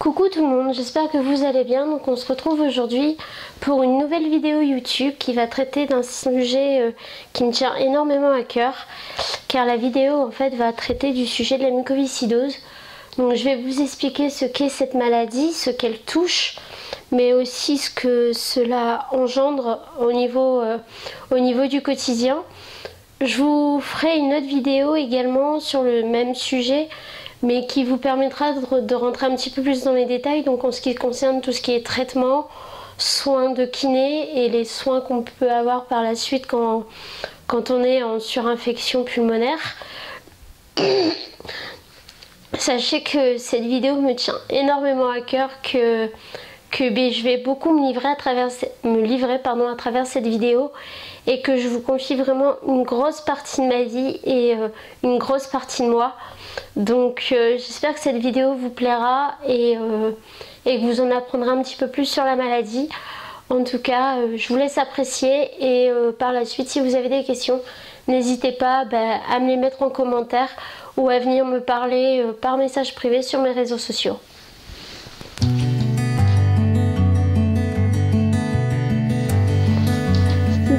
Coucou tout le monde, j'espère que vous allez bien. Donc on se retrouve aujourd'hui pour une nouvelle vidéo YouTube qui va traiter d'un sujet qui me tient énormément à cœur, car la vidéo en fait va traiter du sujet de la mucoviscidose. Donc je vais vous expliquer ce qu'est cette maladie, ce qu'elle touche, mais aussi ce que cela engendre au niveau du quotidien. Je vous ferai une autre vidéo également sur le même sujet, mais qui vous permettra de rentrer un petit peu plus dans les détails, donc en ce qui concerne tout ce qui est traitement, soins de kiné et les soins qu'on peut avoir par la suite quand on est en surinfection pulmonaire. Sachez que cette vidéo me tient énormément à cœur, que je vais beaucoup me livrer à travers cette vidéo, et que je vous confie vraiment une grosse partie de ma vie et une grosse partie de moi. Donc j'espère que cette vidéo vous plaira et que vous en apprendrez un petit peu plus sur la maladie. En tout cas, je vous laisse apprécier et par la suite, si vous avez des questions, n'hésitez pas à me les mettre en commentaire ou à venir me parler par message privé sur mes réseaux sociaux.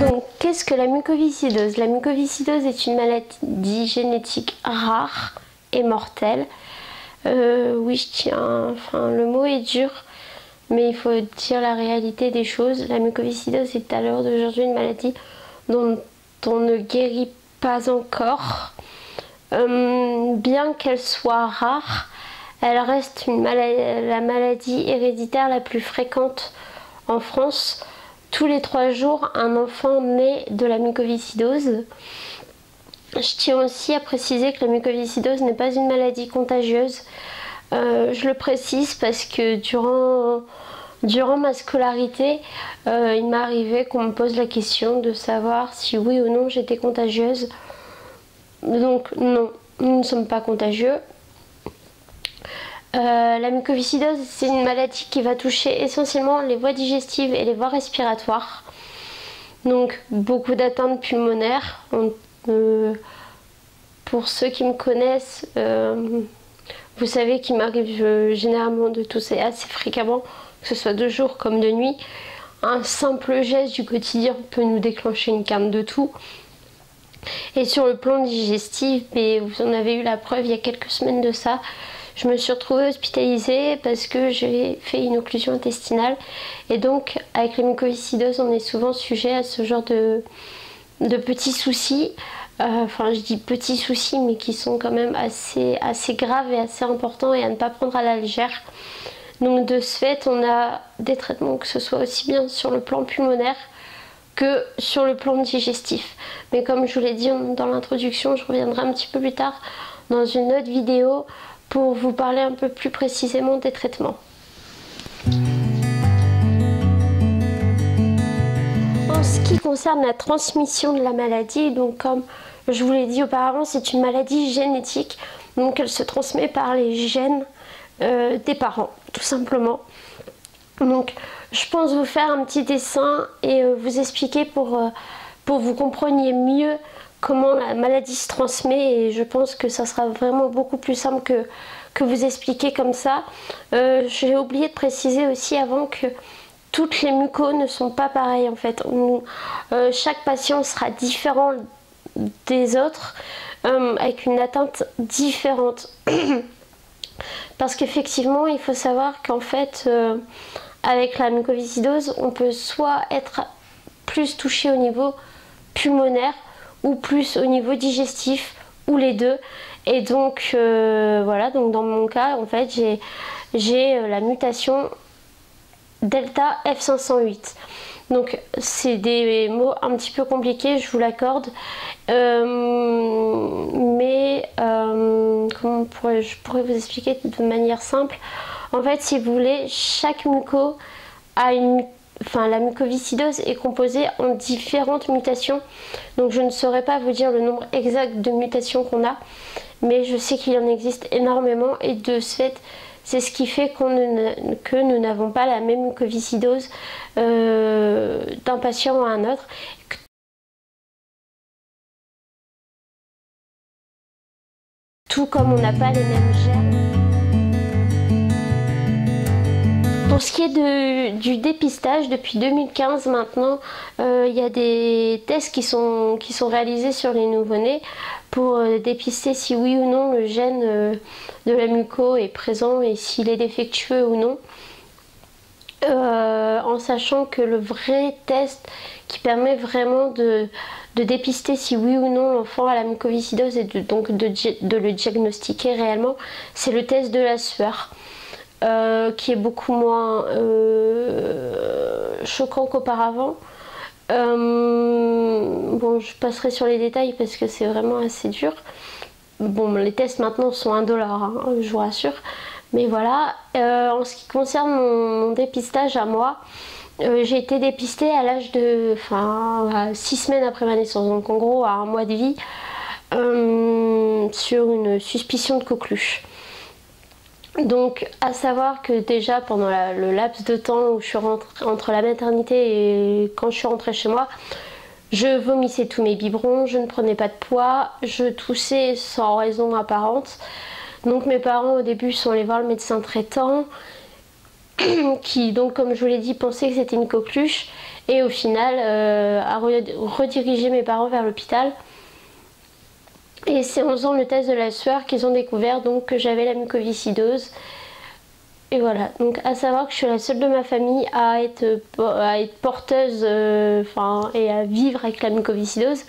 Donc, qu'est-ce que la mucoviscidose? La mucoviscidose est une maladie génétique rare et mortelle. Oui, le mot est dur, mais il faut dire la réalité des choses. La mucoviscidose est à l'heure d'aujourd'hui une maladie dont on ne guérit pas encore. Bien qu'elle soit rare, elle reste la maladie héréditaire la plus fréquente en France. Tous les 3 jours, un enfant naît de la mucoviscidose. Je tiens aussi à préciser que la mucoviscidose n'est pas une maladie contagieuse. Je le précise parce que durant ma scolarité, il m'est arrivé qu'on me pose la question de savoir si oui ou non j'étais contagieuse. Donc non, nous ne sommes pas contagieux. La mucoviscidose, c'est une maladie qui va toucher essentiellement les voies digestives et les voies respiratoires. Donc beaucoup d'atteintes pulmonaires. Pour ceux qui me connaissent, vous savez qu'il m'arrive généralement de tousser assez fréquemment, que ce soit de jour comme de nuit. Un simple geste du quotidien peut nous déclencher une quinte de toux. Et sur le plan digestif, vous en avez eu la preuve il y a quelques semaines de ça. Je me suis retrouvée hospitalisée parce que j'ai fait une occlusion intestinale. Et donc, avec la mucoviscidose, on est souvent sujet à ce genre de petits soucis. Je dis petits soucis, mais qui sont quand même assez graves et assez importants et à ne pas prendre à la légère. Donc, de ce fait, on a des traitements, que ce soit aussi bien sur le plan pulmonaire que sur le plan digestif. Mais comme je vous l'ai dit dans l'introduction, je reviendrai un petit peu plus tard dans une autre vidéo pour vous parler un peu plus précisément des traitements. En ce qui concerne la transmission de la maladie, donc comme je vous l'ai dit auparavant, c'est une maladie génétique, donc elle se transmet par les gènes des parents, tout simplement. Donc je pense vous faire un petit dessin et vous expliquer pour vous compreniez mieux comment la maladie se transmet, et je pense que ça sera vraiment beaucoup plus simple que vous expliquer comme ça. J'ai oublié de préciser aussi avant que toutes les mucos ne sont pas pareilles en fait. Chaque patient sera différent des autres, avec une atteinte différente. Parce qu'effectivement, il faut savoir qu'en fait, avec la mucoviscidose, on peut soit être plus touché au niveau pulmonaire ou plus au niveau digestif, ou les deux. Et donc voilà, donc dans mon cas en fait j'ai la mutation delta F508. Donc c'est des mots un petit peu compliqués, je vous l'accorde, mais comment je pourrais vous expliquer de manière simple. En fait, si vous voulez, chaque muco a la mucoviscidose est composée en différentes mutations. Donc je ne saurais pas vous dire le nombre exact de mutations qu'on a, mais je sais qu'il en existe énormément, et de ce fait, c'est ce qui fait que nous n'avons pas la même mucoviscidose d'un patient à un autre. Tout comme on n'a pas les mêmes germes. Pour ce qui est du dépistage, depuis 2015 maintenant, il y a des tests qui sont réalisés sur les nouveau-nés pour dépister si oui ou non le gène de la muco est présent et s'il est défectueux ou non. En sachant que le vrai test qui permet vraiment de dépister si oui ou non l'enfant a la mucoviscidose et donc de le diagnostiquer réellement, c'est le test de la sueur, qui est beaucoup moins choquant qu'auparavant. Bon, je passerai sur les détails parce que c'est vraiment assez dur. Bon, les tests maintenant sont $1, hein, je vous rassure. Mais voilà, en ce qui concerne mon dépistage à moi, j'ai été dépistée à l'âge de... à 6 semaines après ma naissance, donc en gros à 1 mois de vie, sur une suspicion de coqueluche. Donc à savoir que déjà pendant le laps de temps où je suis rentrée entre la maternité et quand je suis rentrée chez moi, je vomissais tous mes biberons, je ne prenais pas de poids, je toussais sans raison apparente. Donc mes parents au début sont allés voir le médecin traitant qui donc comme je vous l'ai dit pensait que c'était une coqueluche et au final a redirigé mes parents vers l'hôpital. Et c'est en faisant le test de la sueur qu'ils ont découvert donc que j'avais la mucoviscidose. Et voilà, donc à savoir que je suis la seule de ma famille à être porteuse et à vivre avec la mucoviscidose.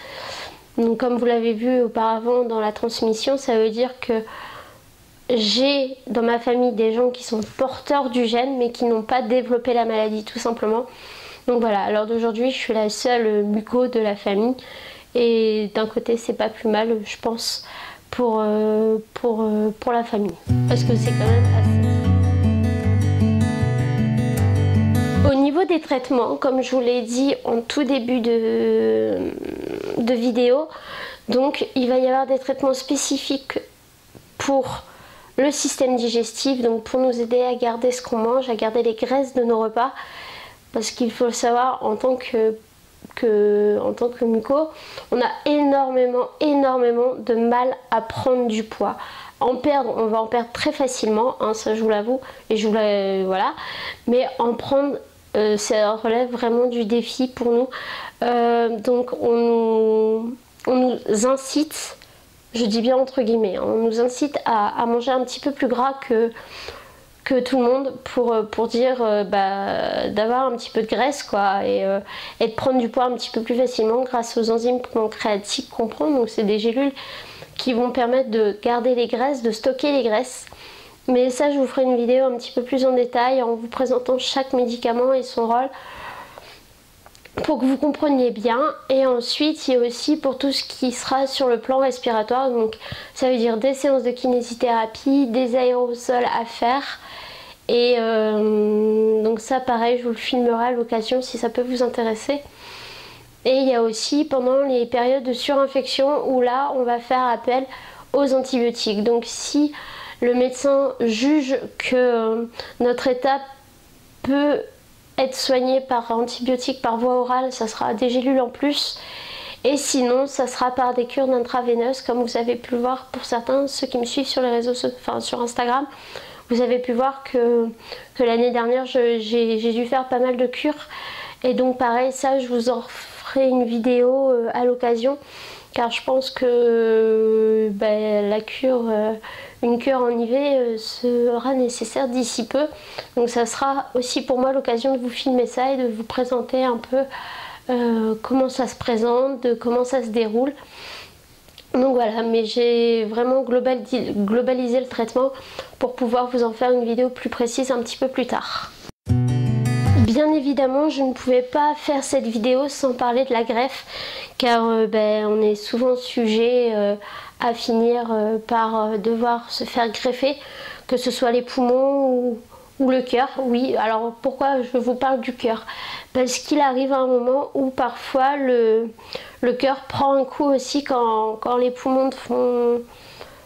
Donc comme vous l'avez vu auparavant dans la transmission, ça veut dire que j'ai dans ma famille des gens qui sont porteurs du gène mais qui n'ont pas développé la maladie tout simplement. Donc voilà, à l'heure d'aujourd'hui je suis la seule muco de la famille et d'un côté c'est pas plus mal je pense pour la famille parce que c'est quand même assez... Au niveau des traitements, comme je vous l'ai dit en tout début de vidéo, donc il va y avoir des traitements spécifiques pour le système digestif, donc pour nous aider à garder ce qu'on mange, à garder les graisses de nos repas, parce qu'il faut le savoir, en tant que muco, on a énormément de mal à prendre du poids. On va en perdre très facilement, hein, ça je vous l'avoue, et voilà, mais en prendre, ça relève vraiment du défi pour nous. Donc on nous incite, je dis bien entre guillemets, on nous incite à manger un petit peu plus gras que tout le monde pour dire d'avoir un petit peu de graisse quoi et de prendre du poids un petit peu plus facilement grâce aux enzymes pancréatiques qu'on prend. Donc c'est des gélules qui vont permettre de garder les graisses, de stocker les graisses. Mais ça je vous ferai une vidéo un petit peu plus en détail en vous présentant chaque médicament et son rôle pour que vous compreniez bien. Et ensuite il y a aussi pour tout ce qui sera sur le plan respiratoire, donc ça veut dire des séances de kinésithérapie, des aérosols à faire et donc ça pareil je vous le filmerai à l'occasion si ça peut vous intéresser. Et il y a aussi pendant les périodes de surinfection où là on va faire appel aux antibiotiques. Donc si le médecin juge que notre état peut être soigné par antibiotiques par voie orale, ça sera des gélules en plus. Et sinon, ça sera par des cures intraveineuses, comme vous avez pu le voir pour certains, ceux qui me suivent sur les réseaux, sur Instagram. Vous avez pu voir que l'année dernière, j'ai dû faire pas mal de cures. Et donc pareil, ça, je vous en ferai une vidéo à l'occasion. Car je pense que une cure en IV sera nécessaire d'ici peu. Donc ça sera aussi pour moi l'occasion de vous filmer ça et de vous présenter un peu comment ça se présente, comment ça se déroule. Donc voilà, mais j'ai vraiment globalisé le traitement pour pouvoir vous en faire une vidéo plus précise un petit peu plus tard. Bien évidemment, je ne pouvais pas faire cette vidéo sans parler de la greffe, car on est souvent sujet à finir par devoir se faire greffer, que ce soit les poumons ou le cœur. Oui, alors pourquoi je vous parle du cœur? Parce qu'il arrive un moment où parfois le cœur prend un coup aussi quand les poumons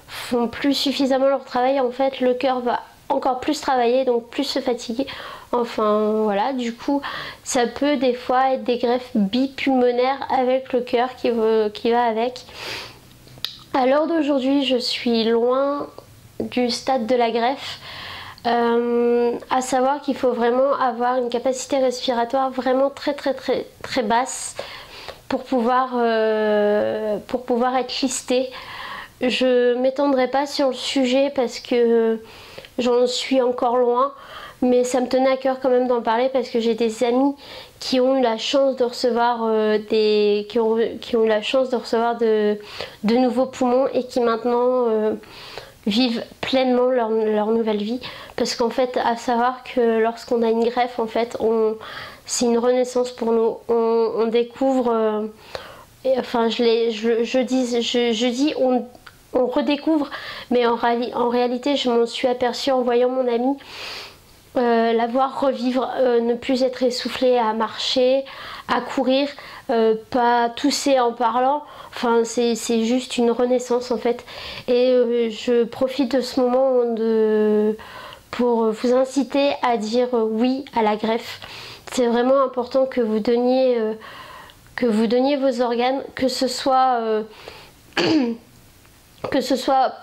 font plus suffisamment leur travail. En fait, le cœur va encore plus travailler, donc plus se fatiguer. Enfin voilà, du coup ça peut des fois être des greffes bipulmonaires avec le cœur qui va avec. À l'heure d'aujourd'hui, je suis loin du stade de la greffe. À savoir qu'il faut vraiment avoir une capacité respiratoire vraiment très basse pour pouvoir être listé. Je m'étendrai pas sur le sujet parce que j'en suis encore loin, mais ça me tenait à cœur quand même d'en parler parce que j'ai des amis qui ont eu la chance de recevoir qui ont eu la chance de recevoir de nouveaux poumons et qui maintenant vivent pleinement leur nouvelle vie, parce qu'en fait, à savoir que lorsqu'on a une greffe, en fait, c'est une renaissance pour nous. On découvre, enfin je dis on redécouvre, mais en réalité je m'en suis aperçue en voyant mon ami la voir revivre, ne plus être essoufflée à marcher, à courir, pas tousser en parlant. Enfin, c'est juste une renaissance en fait. Et je profite de ce moment pour vous inciter à dire oui à la greffe. C'est vraiment important que vous donniez vos organes, que ce soit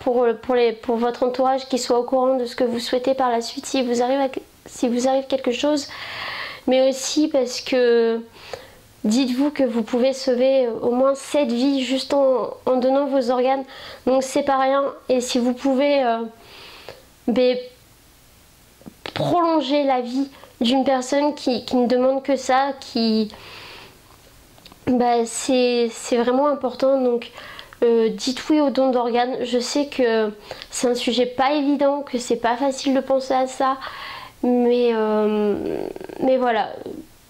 pour votre entourage qui soit au courant de ce que vous souhaitez par la suite si vous arrive quelque chose, mais aussi parce que dites-vous que vous pouvez sauver au moins 7 vies juste en donnant vos organes, donc c'est pas rien. Et si vous pouvez prolonger la vie d'une personne qui ne demande que ça, c'est vraiment important. Donc dites oui au don d'organes. Je sais que c'est un sujet pas évident, que c'est pas facile de penser à ça, mais voilà,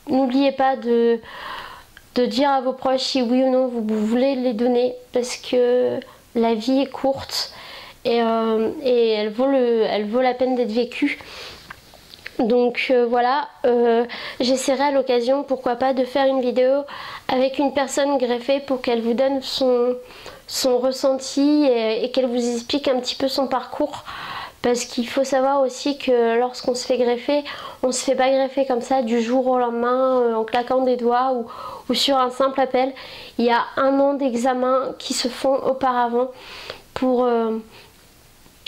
n'oubliez pas de dire à vos proches si oui ou non vous voulez les donner, parce que la vie est courte et elle vaut la peine d'être vécue. Donc voilà, j'essaierai à l'occasion, pourquoi pas, de faire une vidéo avec une personne greffée pour qu'elle vous donne son ressenti et qu'elle vous explique un petit peu son parcours. Parce qu'il faut savoir aussi que lorsqu'on se fait greffer, on se fait pas greffer comme ça du jour au lendemain en claquant des doigts ou sur un simple appel. Il y a 1 an d'examens qui se font auparavant pour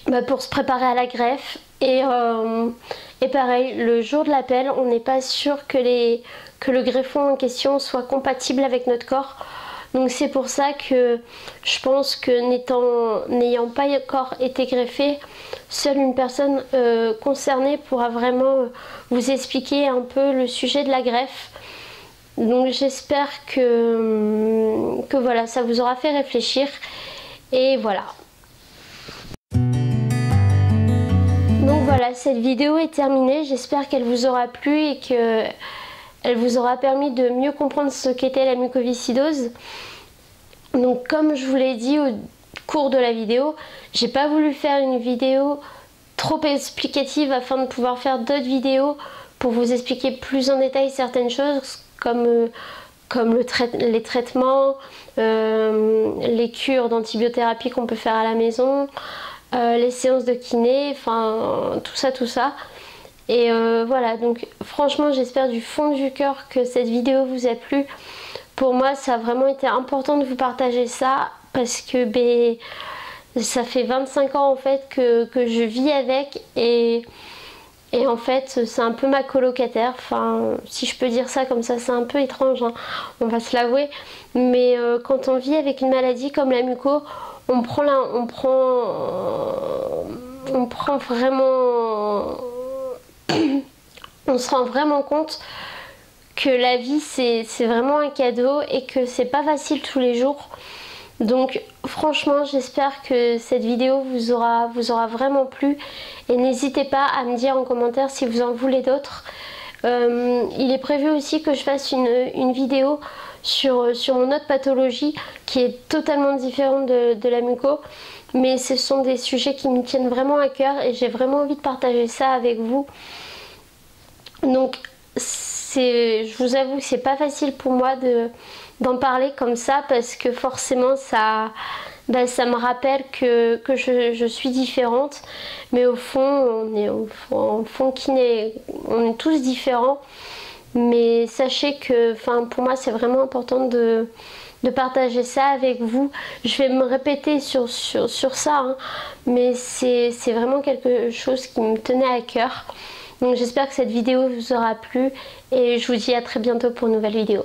se préparer à la greffe. Et pareil, le jour de l'appel, on n'est pas sûr que le greffon en question soit compatible avec notre corps. Donc c'est pour ça que je pense que n'ayant pas encore été greffé, seule une personne concernée pourra vraiment vous expliquer un peu le sujet de la greffe. Donc j'espère que voilà, ça vous aura fait réfléchir. Et voilà. Donc voilà, cette vidéo est terminée. J'espère qu'elle vous aura plu et qu'elle vous aura permis de mieux comprendre ce qu'était la mucoviscidose. Donc comme je vous l'ai dit au cours de la vidéo, j'ai pas voulu faire une vidéo trop explicative afin de pouvoir faire d'autres vidéos pour vous expliquer plus en détail certaines choses comme les traitements, les cures d'antibiothérapie qu'on peut faire à la maison, les séances de kiné, enfin tout ça. Et voilà, donc franchement j'espère du fond du cœur que cette vidéo vous a plu. Pour moi ça a vraiment été important de vous partager ça parce que ça fait 25 ans en fait que je vis avec et en fait c'est un peu ma colocataire, enfin si je peux dire ça comme ça, c'est un peu étrange hein, on va se l'avouer, mais quand on vit avec une maladie comme la muco, on prend vraiment on se rend vraiment compte que la vie c'est vraiment un cadeau et que c'est pas facile tous les jours. Donc franchement j'espère que cette vidéo vous aura vraiment plu et n'hésitez pas à me dire en commentaire si vous en voulez d'autres. Il est prévu aussi que je fasse une vidéo sur mon autre pathologie qui est totalement différente de la muco, mais ce sont des sujets qui me tiennent vraiment à cœur et j'ai vraiment envie de partager ça avec vous. Donc je vous avoue que c'est pas facile pour moi d'en parler comme ça parce que forcément ça me rappelle que je suis différente, mais au fond on est tous différents. Mais sachez que pour moi c'est vraiment important de de partager ça avec vous. Je vais me répéter sur ça, hein, mais c'est vraiment quelque chose qui me tenait à cœur. Donc j'espère que cette vidéo vous aura plu et je vous dis à très bientôt pour une nouvelle vidéo.